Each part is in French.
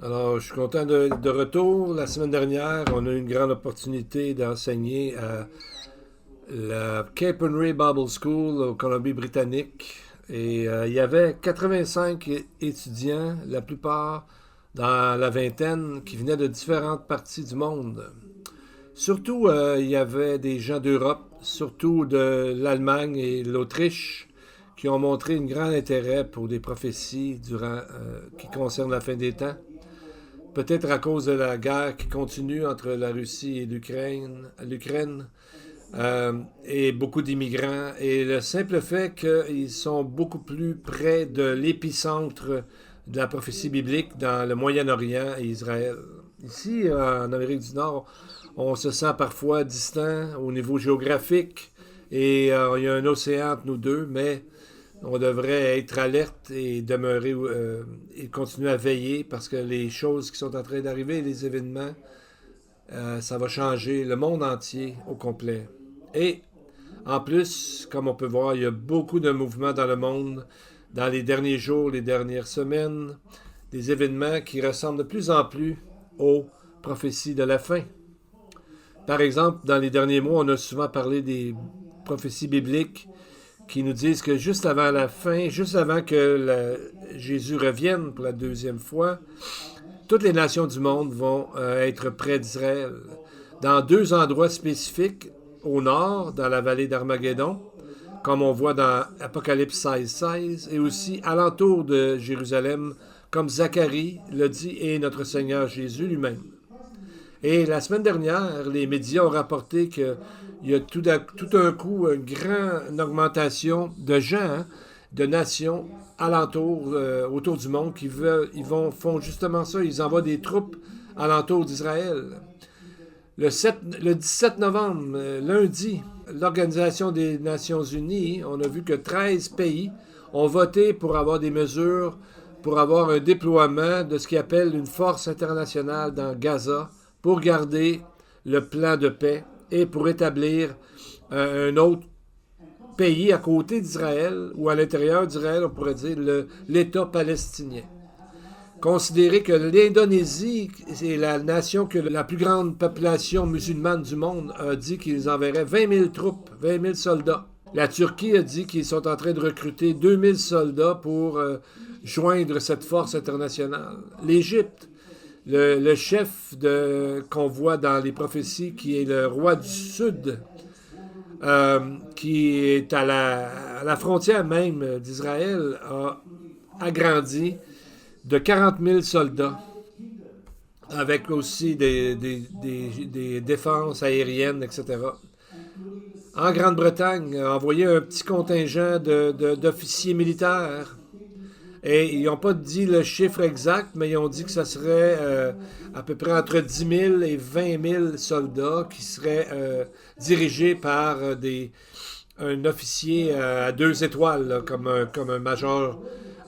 Alors, je suis content de retour. La semaine dernière, on a eu une grande opportunité d'enseigner à la Cape Henry Bible School au Colombie-Britannique. Et il y avait 85 étudiants, la plupart dans la vingtaine, qui venaient de différentes parties du monde. Surtout, il y avait des gens d'Europe, surtout de l'Allemagne et l'Autriche, qui ont montré un grand intérêt pour des prophéties qui concernent la fin des temps. Peut-être à cause de la guerre qui continue entre la Russie et l'Ukraine, et beaucoup d'immigrants, et le simple fait qu'ils sont beaucoup plus près de l'épicentre de la prophétie biblique dans le Moyen-Orient et Israël. Ici, en Amérique du Nord, on se sent parfois distant au niveau géographique, et il y a un océan entre nous deux, mais on devrait être alerte et demeurer et continuer à veiller parce que les choses qui sont en train d'arriver, les événements, ça va changer le monde entier au complet. Et en plus, comme on peut voir, il y a beaucoup de mouvements dans le monde dans les derniers jours, les dernières semaines, des événements qui ressemblent de plus en plus aux prophéties de la fin. Par exemple, dans les derniers mois, on a souvent parlé des prophéties bibliques qui nous disent que juste avant la fin, juste avant que Jésus revienne pour la deuxième fois, toutes les nations du monde vont être près d'Israël. Dans deux endroits spécifiques, au nord, dans la vallée d'Armageddon, comme on voit dans Apocalypse 16, et aussi alentour de Jérusalem, comme Zacharie le dit, et notre Seigneur Jésus lui-même. Et la semaine dernière, les médias ont rapporté qu'il y a tout un coup une augmentation de gens, hein, de nations alentour, autour du monde font justement ça. Ils envoient des troupes alentour d'Israël. Le 17 novembre, lundi, l'Organisation des Nations Unies, on a vu que 13 pays ont voté pour avoir des mesures, pour avoir un déploiement de ce qu'ils appellent une force internationale dans Gaza, pour garder le plan de paix et pour établir un autre pays à côté d'Israël, ou à l'intérieur d'Israël, on pourrait dire l'État palestinien. Considérez que l'Indonésie est la nation que la plus grande population musulmane du monde a dit qu'ils enverraient 20 000 troupes, 20 000 soldats. La Turquie a dit qu'ils sont en train de recruter 2 000 soldats pour joindre cette force internationale. L'Égypte, le chef qu'on voit dans les prophéties, qui est le roi du Sud, qui est à la frontière même d'Israël, a agrandi de 40 000 soldats, avec aussi des défenses aériennes, etc. En Grande-Bretagne, a envoyé un petit contingent d'officiers militaires. Et ils n'ont pas dit le chiffre exact, mais ils ont dit que ça serait à peu près entre 10 000 et 20 000 soldats qui seraient dirigés par un officier à 2 étoiles, là, comme un major,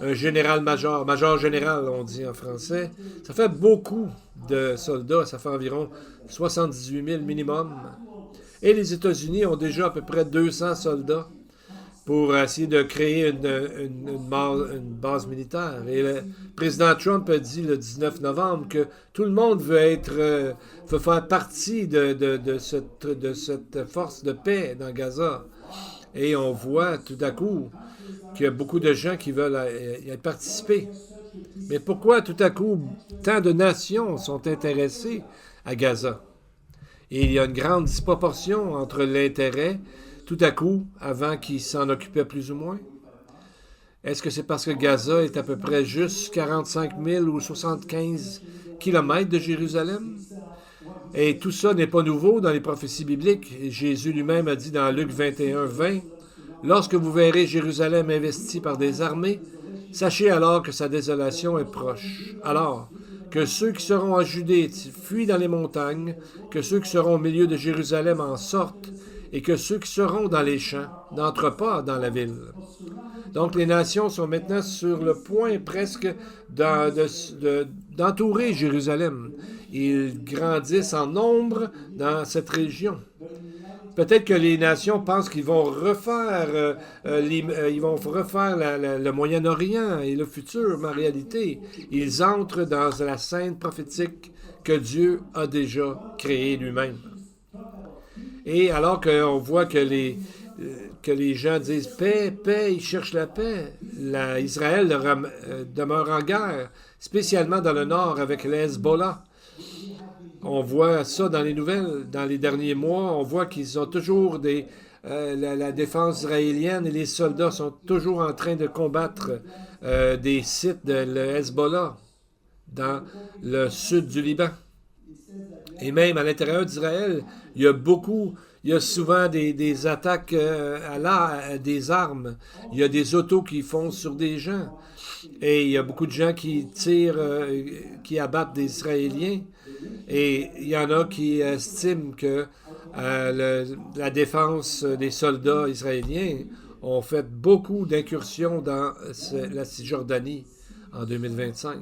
un général-major, major-général, on dit en français. Ça fait beaucoup de soldats, ça fait environ 78 000 minimum. Et les États-Unis ont déjà à peu près 200 soldats pour essayer de créer une base militaire. Et le président Trump a dit le 19 novembre que tout le monde veut faire partie de cette force de paix dans Gaza. Et on voit tout à coup qu'il y a beaucoup de gens qui veulent y participer. Mais pourquoi tout à coup tant de nations sont intéressées à Gaza? Et il y a une grande disproportion entre l'intérêt tout à coup, avant qu'ils s'en occupaient plus ou moins? Est-ce que c'est parce que Gaza est à peu près juste 45 000 ou 75 kilomètres de Jérusalem? Et tout ça n'est pas nouveau dans les prophéties bibliques. Jésus lui-même a dit dans Luc 21, 20, « Lorsque vous verrez Jérusalem investie par des armées, sachez alors que sa désolation est proche. Alors, que ceux qui seront en Judée fuient dans les montagnes, que ceux qui seront au milieu de Jérusalem en sortent, et que ceux qui seront dans les champs n'entrent pas dans la ville. » Donc les nations sont maintenant sur le point presque d'entourer Jérusalem. Ils grandissent en nombre dans cette région. Peut-être que les nations pensent qu'ils vont refaire, ils vont refaire le Moyen-Orient et le futur, mais en réalité, ils entrent dans la scène prophétique que Dieu a déjà créée lui-même. Et alors qu'on voit que les gens disent paix, paix, ils cherchent la paix, Israël demeure en guerre, spécialement dans le nord avec les Hezbollah. On voit ça dans les nouvelles, dans les derniers mois. On voit qu'ils ont toujours la défense israélienne et les soldats sont toujours en train de combattre des sites de Hezbollah dans le sud du Liban. Et même à l'intérieur d'Israël, il y a souvent des attaques à des armes. Il y a des autos qui foncent sur des gens. Et il y a beaucoup de gens qui tirent, qui abattent des Israéliens. Et il y en a qui estiment que la défense des soldats israéliens ont fait beaucoup d'incursions dans la Cisjordanie en 2025.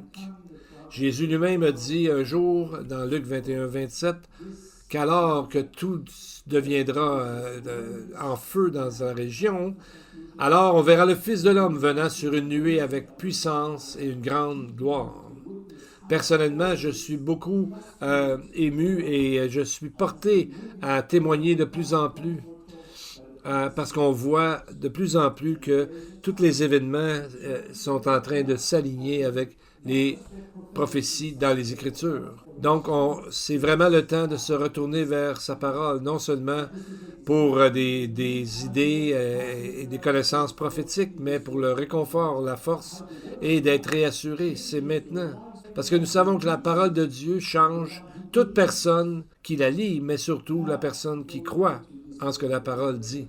Jésus lui-même a dit un jour, dans Luc 21-27, qu'alors que tout deviendra en feu dans la région, alors on verra le Fils de l'homme venant sur une nuée avec puissance et une grande gloire. Personnellement, je suis beaucoup ému et je suis porté à témoigner de plus en plus parce qu'on voit de plus en plus que tous les événements sont en train de s'aligner avec les prophéties dans les Écritures. Donc, c'est vraiment le temps de se retourner vers sa parole, non seulement pour des idées et des connaissances prophétiques, mais pour le réconfort, la force et d'être réassuré. C'est maintenant. Parce que nous savons que la parole de Dieu change toute personne qui la lit, mais surtout la personne qui croit en ce que la parole dit.